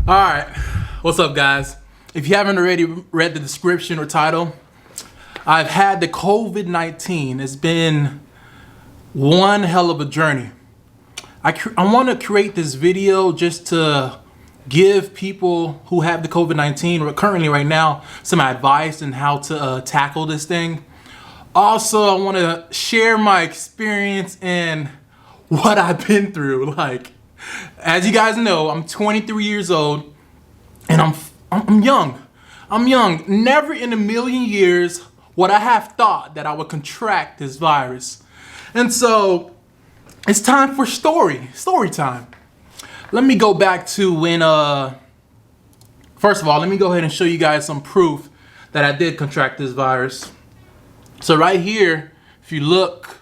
All right, what's up, guys? If you haven't already read the description or title, I've had the COVID-19. It's been one hell of a journey. I want to create this video just to give people who have the COVID-19 or currently right now some advice on how to tackle this thing. Also, I want to share my experience and what I've been through. Like, as you guys know, I'm 23 years old and I'm young. I'm young. Never in a million years would I have thought that I would contract this virus. And so it's time for story time. Let me go back to when, first of all, let me go ahead and show you guys some proof that I did contract this virus. So right here, if you look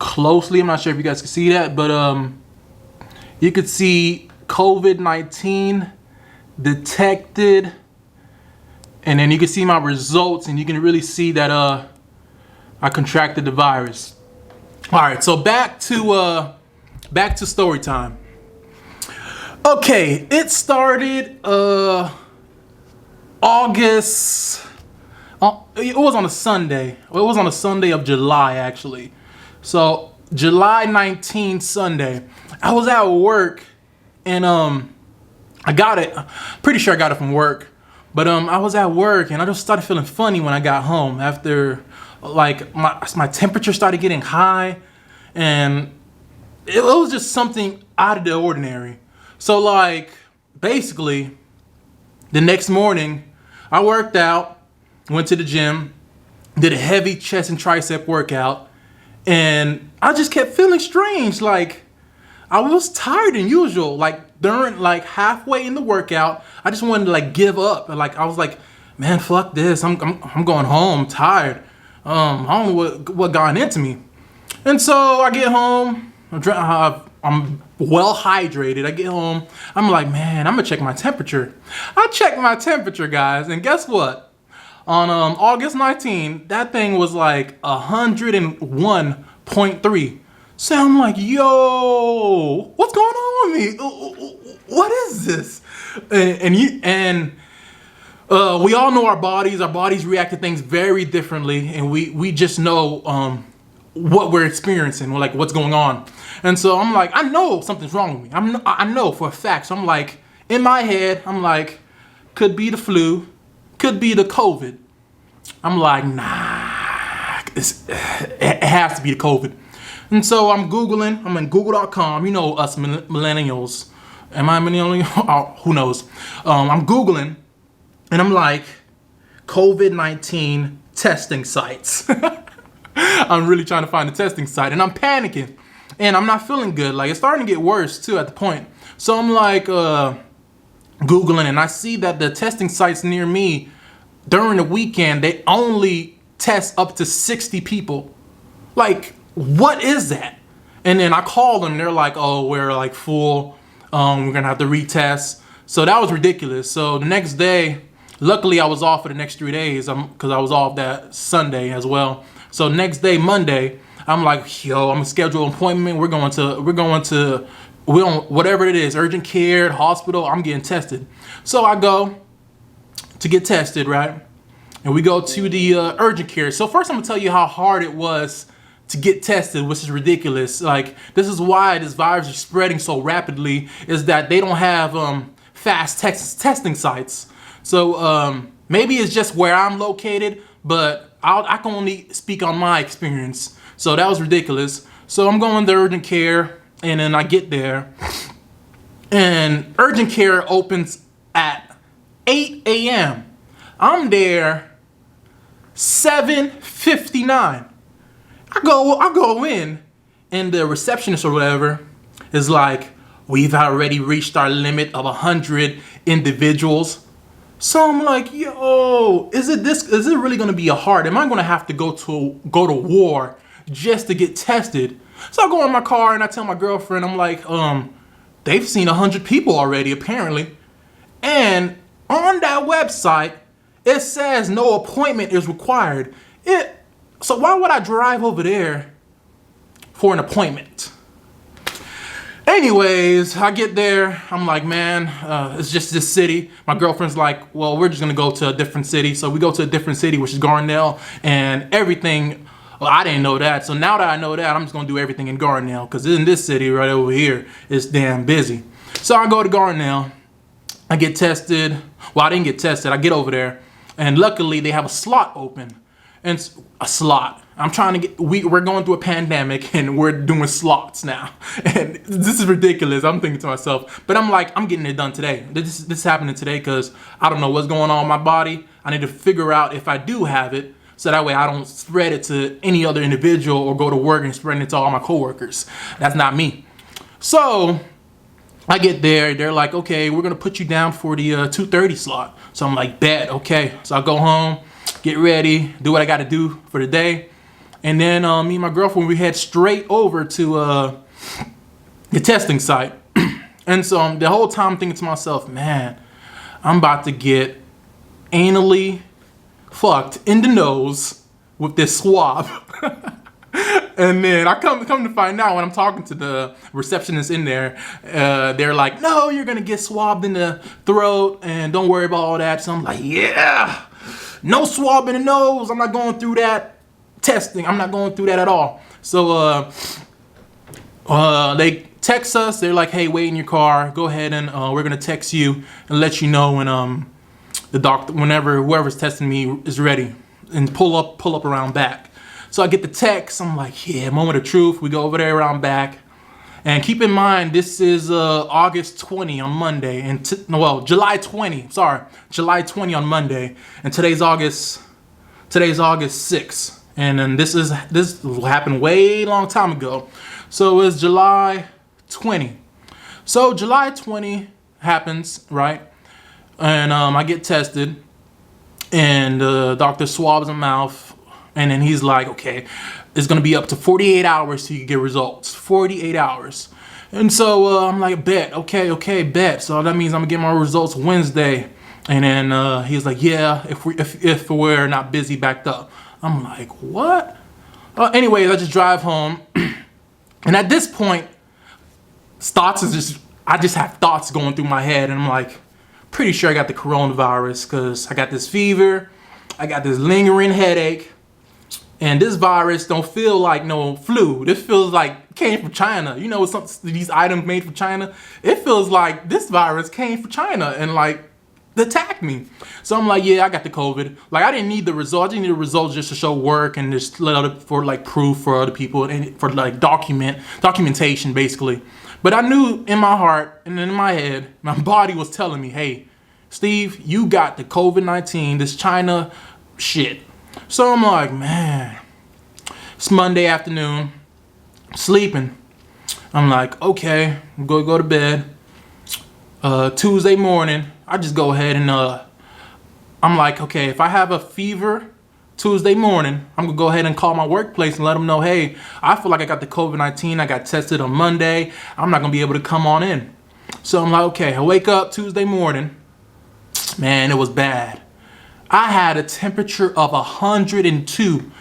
closely, I'm not sure if you guys can see that, but you could see COVID-19 detected, and then you can see my results, and you can really see that I contracted the virus. All right, so back to story time. Okay, it started August. It was on a Sunday. Well, it was on a Sunday of July, actually. So July 19th, Sunday. I was at work, and I got it. Pretty sure I got it from work. But I was at work, and I just started feeling funny when I got home after, like, my temperature started getting high, and it was just something out of the ordinary. So, like, basically, the next morning, I worked out, went to the gym, did a heavy chest and tricep workout, and I just kept feeling strange. Like, I was tired than usual. Like, during, like, halfway in the workout, I just wanted to, like, give up. And, like, I was like, man, fuck this. I'm going home. I'm tired. I don't know what got into me. And so I get home. I'm well hydrated. I get home. I'm like, man, I'm gonna check my temperature. I checked my temperature, guys, and guess what? On August 19th, that thing was like 101.3. So I'm like, yo, what's going on with me? What is this? And we all know our bodies. Our bodies react to things very differently, and we just know what we're experiencing, or like what's going on. And so I'm like, I know something's wrong with me. I know for a fact. So I'm like, in my head, I'm like, could be the flu, could be the COVID. I'm like, nah, it has to be the COVID. And so I'm Googling. I'm in Google.com. You know us millennials. Am I a millennial? Oh, who knows? I'm Googling, and I'm like, COVID-19 testing sites. I'm really trying to find a testing site, and I'm panicking, and I'm not feeling good. Like, it's starting to get worse too at the point. So I'm like Googling, and I see that the testing sites near me during the weekend, they only test up to 60 people. Like, what is that? And then I called them. They're like, oh, we're like full. We're gonna have to retest. So that was ridiculous. So the next day, luckily I was off for the next 3 days because I was off that Sunday as well. So next day, Monday, I'm like, yo, I'm gonna schedule an appointment. We're going to whatever it is, urgent care, hospital. I'm getting tested. So I go to get tested, right? And we go to the urgent care. So first I'm gonna tell you how hard it was to get tested, which is ridiculous. Like, this is why this virus is spreading so rapidly, is that they don't have fast testing sites. So maybe it's just where I'm located, but I can only speak on my experience. So that was ridiculous. So I'm going to urgent care, and then I get there, and urgent care opens at 8 a.m. I'm there 7:59. I go in, and the receptionist or whatever is like, we've already reached our limit of 100 individuals. So I'm like, yo, is it really gonna be hard? Am I gonna have to go to war just to get tested? So I go in my car and I tell my girlfriend, I'm like, they've seen 100 people already, apparently. And on that website, it says no appointment is required. So why would I drive over there for an appointment? Anyways, I get there. I'm like, man, it's just this city. My girlfriend's like, well, we're just gonna go to a different city. So we go to a different city, which is Garnell, and everything. Well, I didn't know that. So now that I know that, I'm just gonna do everything in Garnell, because in this city right over here, it's damn busy. So I go to Garnell. I get tested. Well, I didn't get tested. I get over there, and luckily they have a slot open. And a slot. I'm trying to get. We're going through a pandemic, and we're doing slots now. And this is ridiculous. I'm thinking to myself, but I'm like, I'm getting it done today. This is happening today because I don't know what's going on in my body. I need to figure out if I do have it, so that way I don't spread it to any other individual or go to work and spread it to all my coworkers. That's not me. So I get there. They're like, okay, we're gonna put you down for the 2:30 slot. So I'm like, bet, okay. So I go home, get ready, do what I got to do for the day, and then me and my girlfriend, we head straight over to the testing site. And so the whole time I'm thinking to myself, man, I'm about to get anally fucked in the nose with this swab. And then I come to find out, when I'm talking to the receptionist in there, they're like, no, you're gonna get swabbed in the throat, and don't worry about all that. So I'm like, yeah, no swab in the nose. I'm not going through that testing. I'm not going through that at all. So they text us. They're like, hey, wait in your car. Go ahead, and we're gonna text you and let you know when the doctor, whenever whoever's testing me is ready, and pull up around back. So I get the text. I'm like, yeah, moment of truth. We go over there around back. And keep in mind, this is August 20 on Monday. And July 20. Sorry, July 20 on Monday. And today's August 6th. And then this happened way long time ago. So it was July 20. So July 20 happens, right? And I get tested. And the doctor swabs my mouth. And then he's like, okay, it's going to be up to 48 hours till you get results. 48 hours. And so I'm like, bet. Okay, bet. So that means I'm going to get my results Wednesday. And then he's like, yeah, if we're not busy backed up. I'm like, what? Anyways, I just drive home. And at this point, I just have thoughts going through my head. And I'm like, pretty sure I got the coronavirus, because I got this fever. I got this lingering headache. And this virus don't feel like no flu. This feels like it came from China. You know, these items made from China. It feels like this virus came from China and like attacked me. So I'm like, yeah, I got the COVID. Like, I didn't need the results. I didn't need the results just to show work and just for like proof for other people and for like documentation basically. But I knew in my heart and in my head, my body was telling me, hey, Steve, you got the COVID-19, this China shit. So I'm like, man, it's Monday afternoon, sleeping. I'm like, okay, go to bed. Tuesday morning, I just go ahead and I'm like, okay, if I have a fever Tuesday morning, I'm gonna go ahead and call my workplace and let them know, hey, I feel like I got the COVID-19. I got tested on Monday. I'm not gonna be able to come on in. So I'm like, okay, I wake up Tuesday morning. Man, it was bad. I had a temperature of 102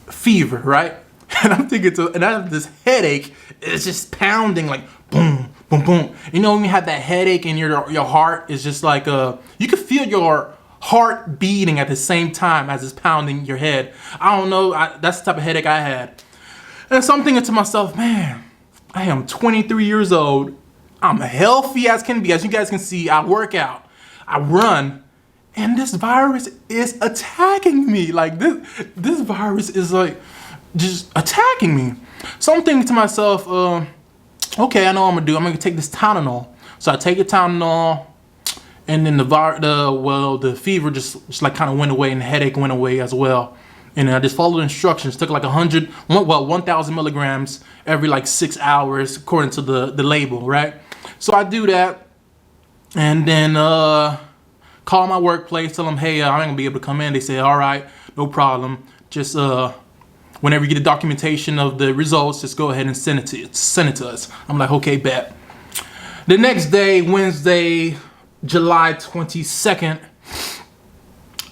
fever, right? And I'm thinking, and I have this headache. It's just pounding like boom, boom, boom. You know when you have that headache and your heart is just like you can feel your heart beating at the same time as it's pounding your head. I don't know. That's the type of headache I had. And so I'm thinking to myself, man, I am 23 years old. I'm healthy as can be. As you guys can see, I work out, I run. And this virus is attacking me. Like this virus is like just attacking me. So I'm thinking to myself, okay, I know what I'm gonna do. I'm gonna take this Tylenol. So I take the Tylenol, and then the fever just like kind of went away, and the headache went away as well. And I just followed the instructions. Took like 1,000 milligrams every like 6 hours according to the label, right? So I do that, and then call my workplace, tell them, hey, I ain't gonna be able to come in. They say, all right, no problem. Just whenever you get the documentation of the results, just go ahead and send it to us. I'm like, okay, bet. The next day, Wednesday, July 22nd,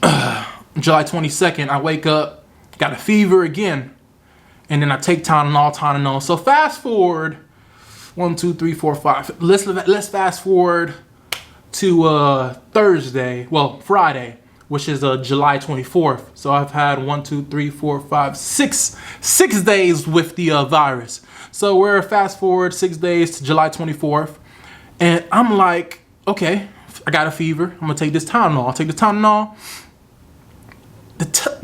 I wake up, got a fever again, and then I take Tylenol. So fast forward 1, 2, 3, 4, 5. Let's fast forward to Friday, which is July 24th. So I've had 1, 2, 3, 4, 5, 6 days with the virus. So we're fast forward 6 days to July 24th, and I'm like, okay, I got a fever. I'm gonna take this Tylenol. I'll take the Tylenol.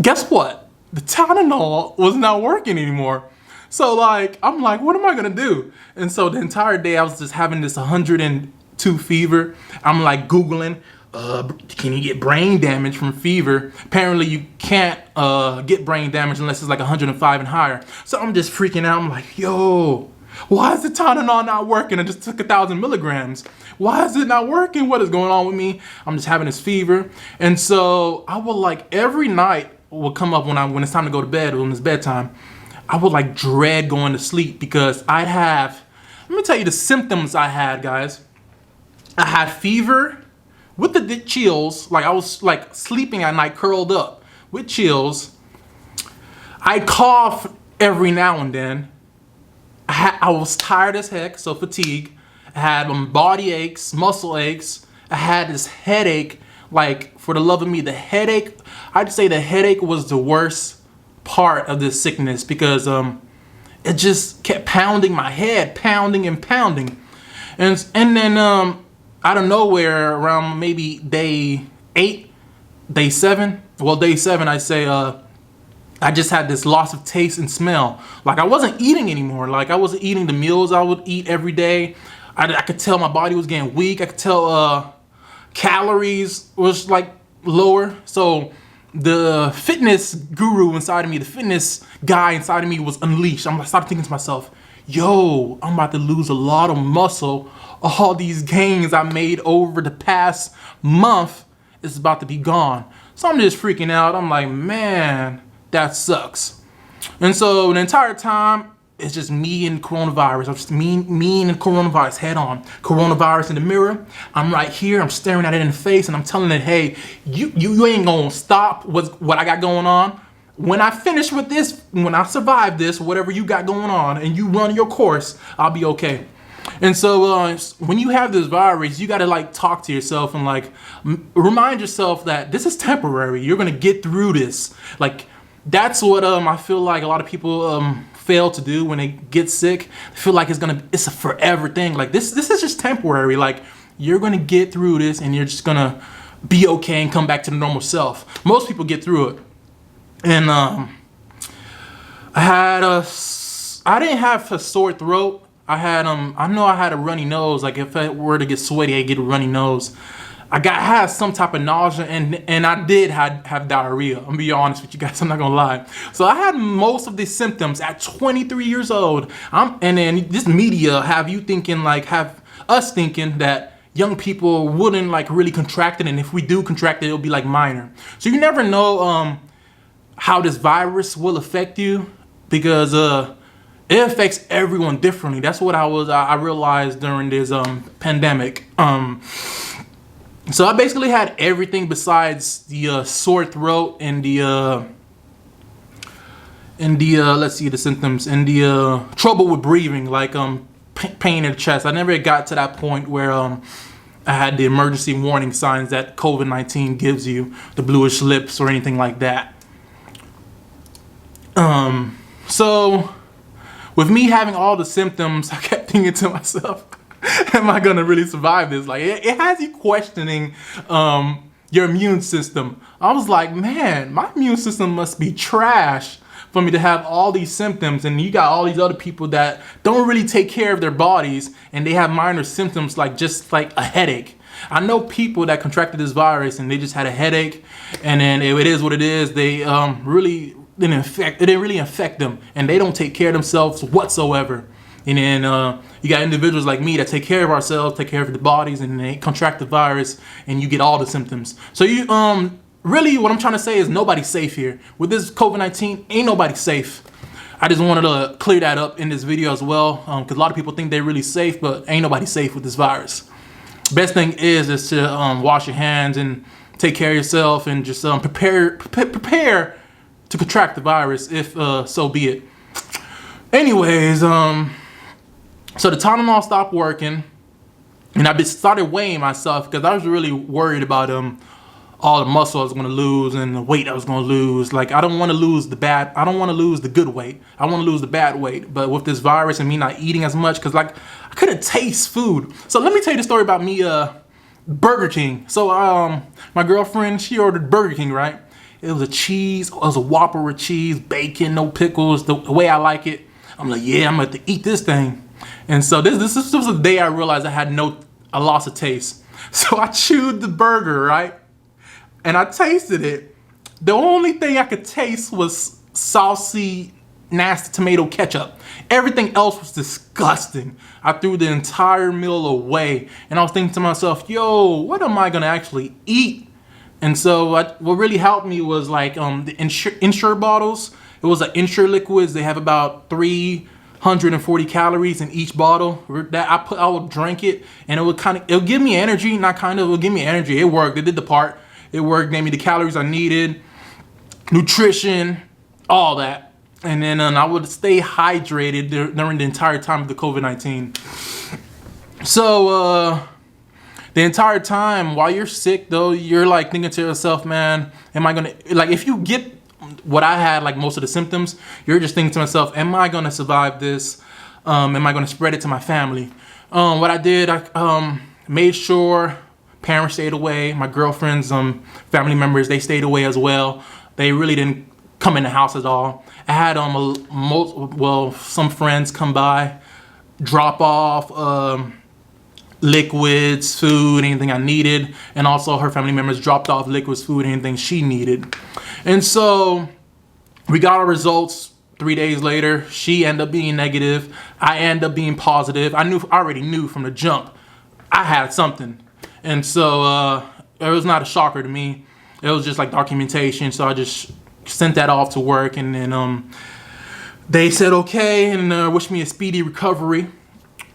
Guess what? The Tylenol was not working anymore. So like, I'm like, what am I gonna do? And so the entire day I was just having this 102 fever. I'm like Googling, can you get brain damage from fever? Apparently you can't get brain damage unless it's like 105 and higher. So I'm just freaking out. I'm like, yo, why is the Tylenol not working? I just took 1,000 milligrams. Why is it not working? What is going on with me? I'm just having this fever. And so I would like every night will come up when it's time to go to bed, when it's bedtime, I would like dread going to sleep because let me tell you the symptoms I had, guys. I had fever with the chills, like I was like sleeping at night curled up with chills. I cough every now and then. I was tired as heck, so fatigue. I had body aches, muscle aches. I had this headache, like for the love of me, the headache, I'd say the headache was the worst part of this sickness because it just kept pounding my head, pounding and pounding. And then out of nowhere, around maybe day 7, I say, I just had this loss of taste and smell. Like I wasn't eating anymore. Like I wasn't eating the meals I would eat every day. I could tell my body was getting weak. I could tell calories was like lower. So the fitness guru inside of me, the fitness guy inside of me was unleashed. I started thinking to myself, yo, I'm about to lose a lot of muscle. All these gains I made over the past month is about to be gone. So I'm just freaking out. I'm like, man, that sucks. And so the entire time, it's just me and coronavirus. I'm just me and coronavirus head on. Coronavirus in the mirror. I'm right here. I'm staring at it in the face and I'm telling it, hey, you ain't gonna stop what I got going on. When I finish with this, when I survive this, whatever you got going on, and you run your course, I'll be okay. And so when you have this virus, you gotta like talk to yourself and like remind yourself that this is temporary. You're gonna get through this. Like that's what I feel like a lot of people fail to do when they get sick. They feel like it's a forever thing. Like this is just temporary. Like you're gonna get through this and you're just gonna be okay and come back to the normal self. Most people get through it. And I didn't have a sore throat. I had I know I had a runny nose. Like if I were to get sweaty, I get a runny nose. I had some type of nausea and I did have diarrhea. I'm gonna be honest with you guys, I'm not gonna lie. So I had most of these symptoms at 23 years old. And then this media have us thinking that young people wouldn't like really contract it, and if we do contract it, it'll be like minor. So you never know how this virus will affect you because it affects everyone differently. That's what I realized during this pandemic. So I basically had everything besides the sore throat and the let's see the symptoms and the trouble with breathing, like pain in the chest. I never got to that point where I had the emergency warning signs that COVID-19 gives you, the bluish lips or anything like that. So with me having all the symptoms, I kept thinking to myself, am I gonna really survive this? Like it has you questioning your immune system. I was like, man, my immune system must be trash for me to have all these symptoms, and you got all these other people that don't really take care of their bodies and they have minor symptoms like just like a headache. I know people that contracted this virus and they just had a headache, and then it is what it is. They it didn't really affect them, and they don't take care of themselves whatsoever. And then you got individuals like me that take care of ourselves, take care of the bodies, and they contract the virus, and you get all the symptoms. So you really what I'm trying to say is nobody's safe here. With this COVID-19, ain't nobody safe. I just wanted to clear that up in this video as well, because a lot of people think they're really safe, but ain't nobody safe with this virus. Best thing is to wash your hands and take care of yourself, and just prepare to contract the virus if so be it. Anyways, So the Tylenol stopped working, and I started weighing myself because I was really worried about all the muscle I was gonna lose and the weight I was gonna lose. Like, I don't want to lose I don't want to lose the good weight. I want to lose the bad weight. But with this virus and me not eating as much, because like I couldn't taste food. So let me tell you the story about me. Burger King. So my girlfriend, she ordered Burger King, right? It was it was a Whopper with cheese, bacon, no pickles, the way I like it. I'm like, yeah, I'm gonna have to eat this thing. And so this was the day I realized I lost a taste. So I chewed the burger, right? And I tasted it. The only thing I could taste was saucy, nasty tomato ketchup. Everything else was disgusting. I threw the entire meal away, and I was thinking to myself, yo, what am I gonna actually eat? And so what really helped me was like the Ensure bottles. It was Ensure liquids. They have about 340 calories in each bottle. That I would drink it, and it would give me energy. It would give me energy. It worked. It did the part. It worked. Gave me the calories I needed, nutrition, all that. And then I would stay hydrated during the entire time of the COVID-19. So the entire time while you're sick, though, you're like thinking to yourself, man, am I gonna, like, if you get what I had, like most of the symptoms, you're just thinking to myself, am I gonna survive this? Am I gonna spread it to my family? What I did, I made sure parents stayed away. My girlfriend's family members, they stayed away as well. They really didn't come in the house at all. I had some friends come by, drop off liquids, food, anything I needed, and also her family members dropped off liquids, food, anything she needed. And so we got our results 3 days later. She ended up being negative. I ended up being positive. I already knew from the jump I had something. And so it was not a shocker to me. It was just like documentation. So I just sent that off to work, and then they said okay, and wished me a speedy recovery.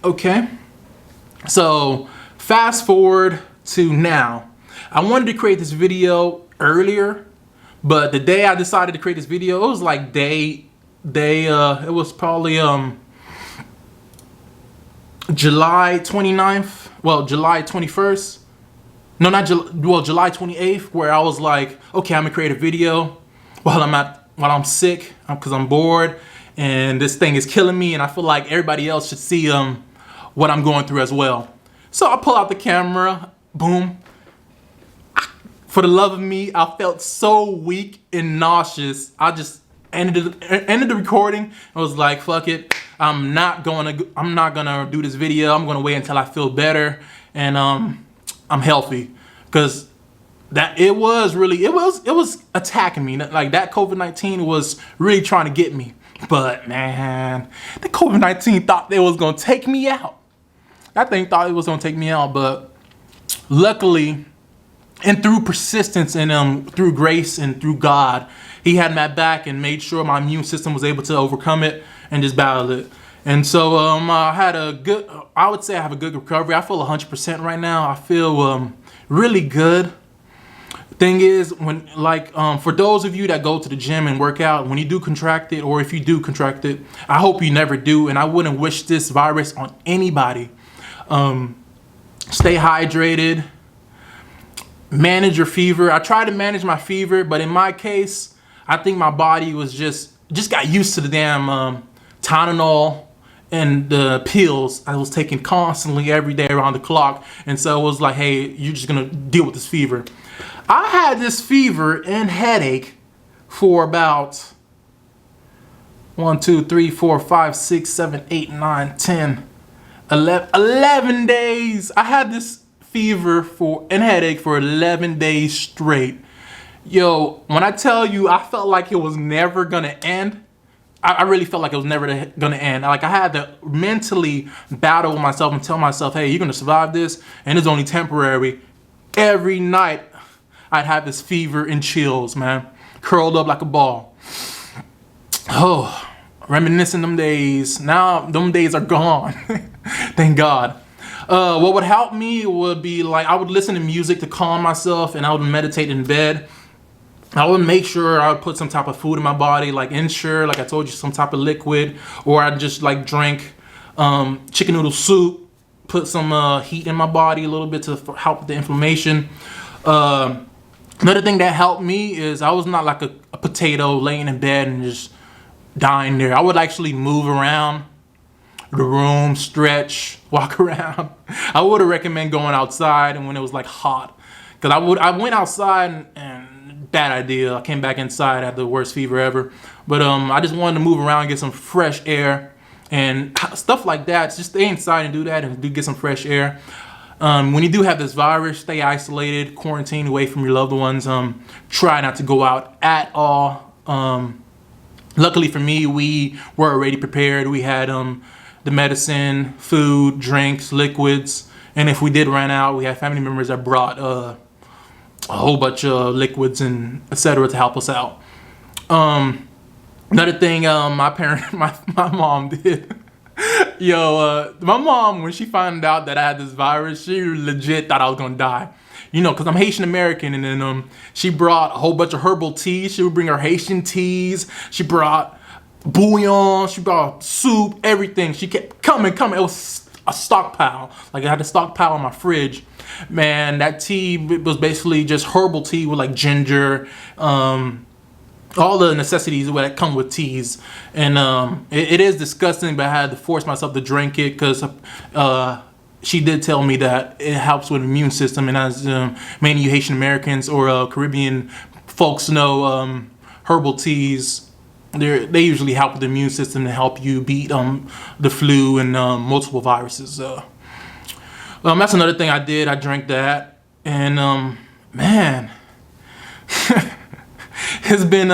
Okay. So fast forward to now. I wanted to create this video earlier, but the day I decided to create this video, it was like it was probably July 29th. Well, July 21st. No, not July 28th, where I was like, okay, I'm gonna create a video while I'm sick, because I'm bored and this thing is killing me, and I feel like everybody else should see what I'm going through as well. So I pull out the camera, boom. For the love of me, I felt so weak and nauseous. I just ended the recording. I was like, fuck it. I'm not gonna do this video. I'm gonna wait until I feel better and I'm healthy, because it was attacking me. Like, that COVID-19 was really trying to get me. But man, the COVID-19 thought it was gonna take me out. That thing thought it was gonna take me out, but luckily, and through persistence and through grace and through God, He had my back and made sure my immune system was able to overcome it and just battle it. And so I would say I have a good recovery. I feel 100% right now. I feel really good. Thing is, when for those of you that go to the gym and work out, when you do contract it, or if you do contract it, I hope you never do, and I wouldn't wish this virus on anybody. Stay hydrated. Manage your fever. I try to manage my fever, but in my case, I think my body was just got used to the damn Tylenol and the pills I was taking constantly every day around the clock. And so it was like, hey, you're just gonna deal with this fever. I had this fever and headache for about 1, 2, 3, 4, 5, 6, 7, 8, 9, 10, 11 days. I had this fever and headache for 11 days straight. Yo, when I tell you, I felt like it was never gonna end. I really felt like it was never gonna end. Like, I had to mentally battle with myself and tell myself, hey, you're gonna survive this, and it's only temporary. Every night, I'd have this fever and chills, man. Curled up like a ball. Oh, reminiscing them days. Now, them days are gone. Thank God. What would help me would be, like, I would listen to music to calm myself, and I would meditate in bed. I would make sure I would put some type of food in my body, like Ensure, like I told you, some type of liquid, or I'd just like drink chicken noodle soup, put some heat in my body a little bit to help with the inflammation. Another thing that helped me is I was not like a potato laying in bed and just dying there. I would actually move around the room, stretch, walk around. I would recommend going outside and when it was like hot, because I went outside and bad idea. I came back inside, I had the worst fever ever. But I just wanted to move around and get some fresh air and stuff like that. Just stay inside and do that and do get some fresh air. When you do have this virus, stay isolated, quarantine away from your loved ones. Try not to go out at all. Luckily for me, we were already prepared. We had the medicine, food, drinks, liquids, and if we did run out, we had family members that brought a whole bunch of liquids and etc. to help us out. Another thing, my mom did. My mom, when she found out that I had this virus, she legit thought I was gonna die. Because I'm Haitian American, and then she brought a whole bunch of herbal teas. She would bring her Haitian teas. She brought bouillon. She brought soup, everything. She kept coming. It was a stockpile. Like I had a stockpile in my fridge. Man, that tea was basically just herbal tea with like ginger, all the necessities that come with teas. And it is disgusting, but I had to force myself to drink it because she did tell me that it helps with the immune system. And as many of you Haitian Americans or Caribbean folks know, herbal teas, they usually help with the immune system to help you beat the flu and multiple viruses. That's another thing I did. I drank that. And man, it's been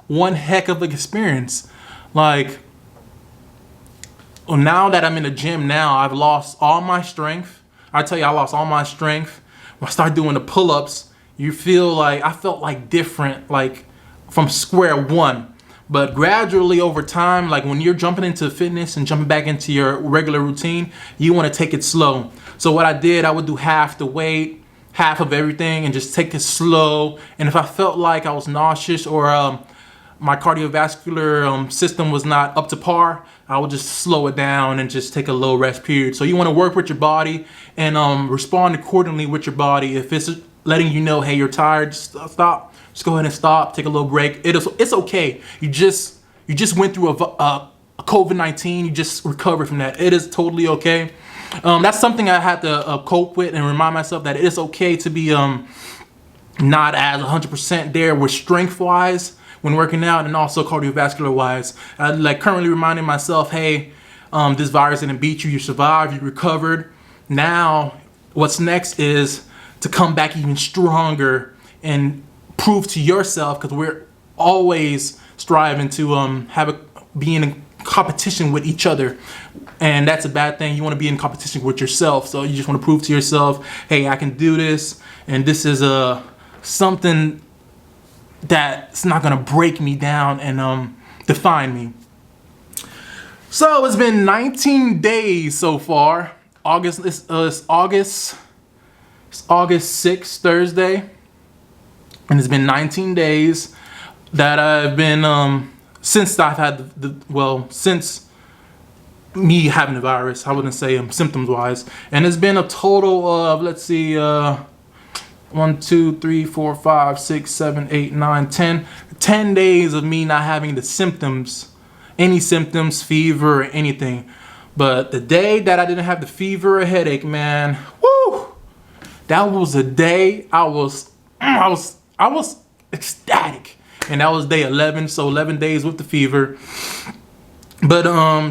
one heck of an experience. Like, now that I'm in the gym now, I've lost all my strength. I tell you, I lost all my strength. When I started doing the pull-ups, I felt like different, like from square one. But gradually over time, like when you're jumping into fitness and jumping back into your regular routine, you want to take it slow. So what I did, I would do half the weight, half of everything, and just take it slow. And if I felt like I was nauseous or my cardiovascular system was not up to par, I would just slow it down and just take a low rest period. So you want to work with your body and respond accordingly with your body. If it's letting you know, hey, you're tired, just stop. Just go ahead and stop. Take a little break. It's okay. You just went through a COVID-19. You just recovered from that. It is totally okay. That's something I had to cope with and remind myself that it is okay to be not as 100% there with strength-wise when working out, and also cardiovascular-wise. Like currently reminding myself, hey, this virus didn't beat you. You survived. You recovered. Now, what's next is to come back even stronger and prove to yourself, because we're always striving to be in competition with each other, and that's a bad thing. You want to be in competition with yourself, so you just want to prove to yourself, hey, I can do this, and this is something that's not gonna break me down and define me. So it's been 19 days so far. It's August 6th, Thursday. And it's been 19 days that I've been, since I've had since me having the virus, I wouldn't say symptoms wise. And it's been a total of, 1, 2, 3, 4, 5, 6, 7, 8, 9, 10 days of me not having the symptoms, any symptoms, fever or anything. But the day that I didn't have the fever or headache, man, woo, that was a day I was ecstatic. And that was day 11, so 11 days with the fever. But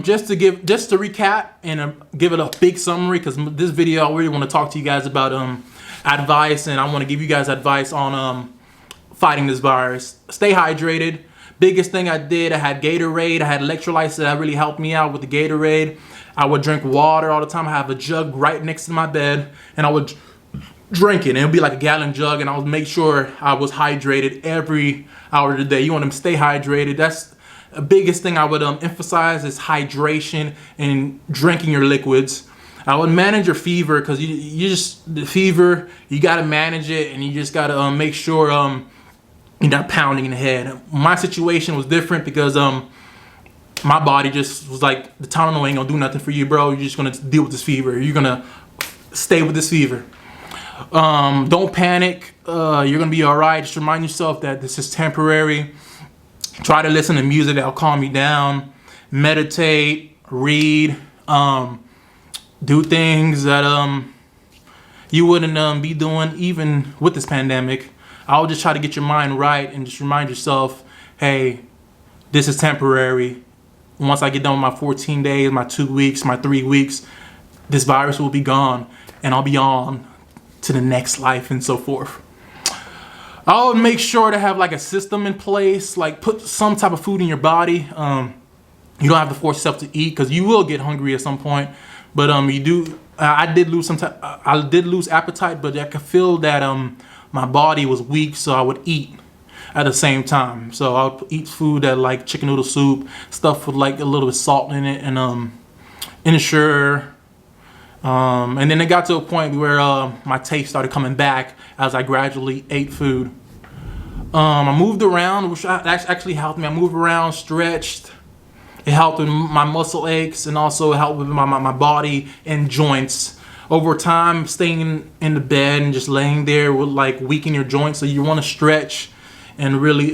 just to recap and give it a big summary, because this video I really want to talk to you guys about advice, and I want to give you guys advice on fighting this virus. Stay hydrated. Biggest thing I did, I had Gatorade, I had electrolytes that really helped me out with the Gatorade. I would drink water all the time. I have a jug right next to my bed, and I would drink it, and it would be like a gallon jug, and I would make sure I was hydrated every hour of the day. You want to stay hydrated. That's the biggest thing I would emphasize is hydration and drinking your liquids. I would manage your fever, because the fever, you got to manage it, and you just got to make sure you're not pounding in the head. My situation was different because my body just was like, the Tylenol ain't gonna do nothing for you, bro. You're just gonna deal with this fever. You're gonna stay with this fever. Don't panic. You're gonna be all right. Just remind yourself that this is temporary. Try to listen to music that'll calm you down. Meditate, read, do things that you wouldn't be doing even with this pandemic. I would just try to get your mind right and just remind yourself, hey, this is temporary. Once I get done with my 14 days, my 2 weeks, my 3 weeks, this virus will be gone and I'll be on to the next life and so forth. I would make sure to have like a system in place, like put some type of food in your body. You don't have to force yourself to eat because you will get hungry at some point. But you do. I did lose appetite, but I could feel that my body was weak, so I would eat at the same time. So I would eat food that like chicken noodle soup, stuff with like a little bit of salt in it, and ensure. And then it got to a point where my taste started coming back as I gradually ate food. I moved around, which actually helped me. I moved around, stretched. It helped with my muscle aches and also helped with my body and joints. Over time, staying in the bed and just laying there will like weaken your joints. So you want to stretch and really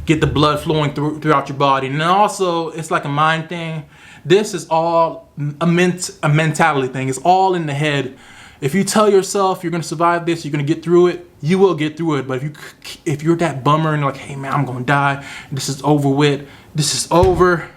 get the blood flowing throughout your body. And then also, it's like a mind thing. This is all a mentality thing. It's all in the head. If you tell yourself you're gonna survive this, you're gonna get through it, you will get through it. But if you're that bummer and you're like, hey man, I'm gonna die, this is over with, this is over,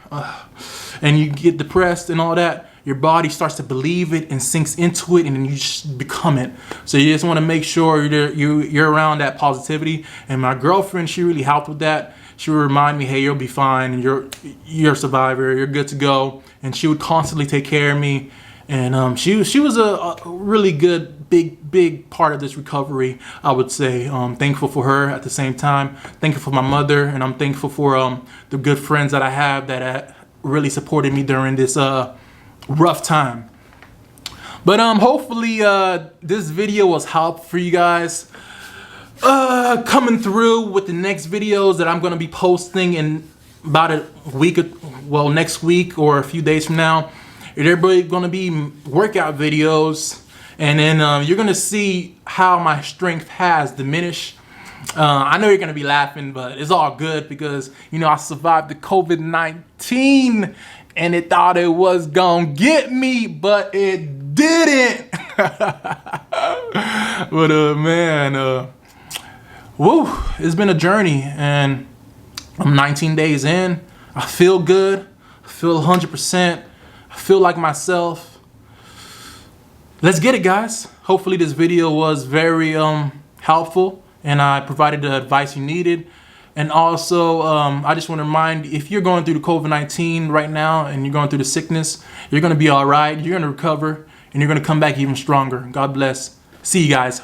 and you get depressed and all that, your body starts to believe it and sinks into it, and then you just become it. So you just want to make sure you're around that positivity. And my girlfriend, she really helped with that. She would remind me, hey, you'll be fine, and you're a survivor, you're good to go. And she would constantly take care of me. And she was a really good, big part of this recovery, I would say. Thankful for her at the same time. Thankful for my mother, and I'm thankful for the good friends that I have that really supported me during this rough time. But hopefully this video was helpful for you guys. Coming through with the next videos that I'm going to be posting in about a week, well, next week or a few days from now. They're going to be workout videos, and then you're going to see how my strength has diminished. I know you're going to be laughing, but it's all good because, you know, I survived the COVID-19 and it thought it was going to get me, but it didn't. But man, woo, it's been a journey, and I'm 19 days in. I feel good. I feel 100%. I feel like myself. Let's get it, guys. Hopefully this video was very helpful and I provided the advice you needed. And also, I just want to remind, if you're going through the COVID-19 right now and you're going through the sickness, you're going to be all right. You're going to recover and you're going to come back even stronger. God bless. See you guys.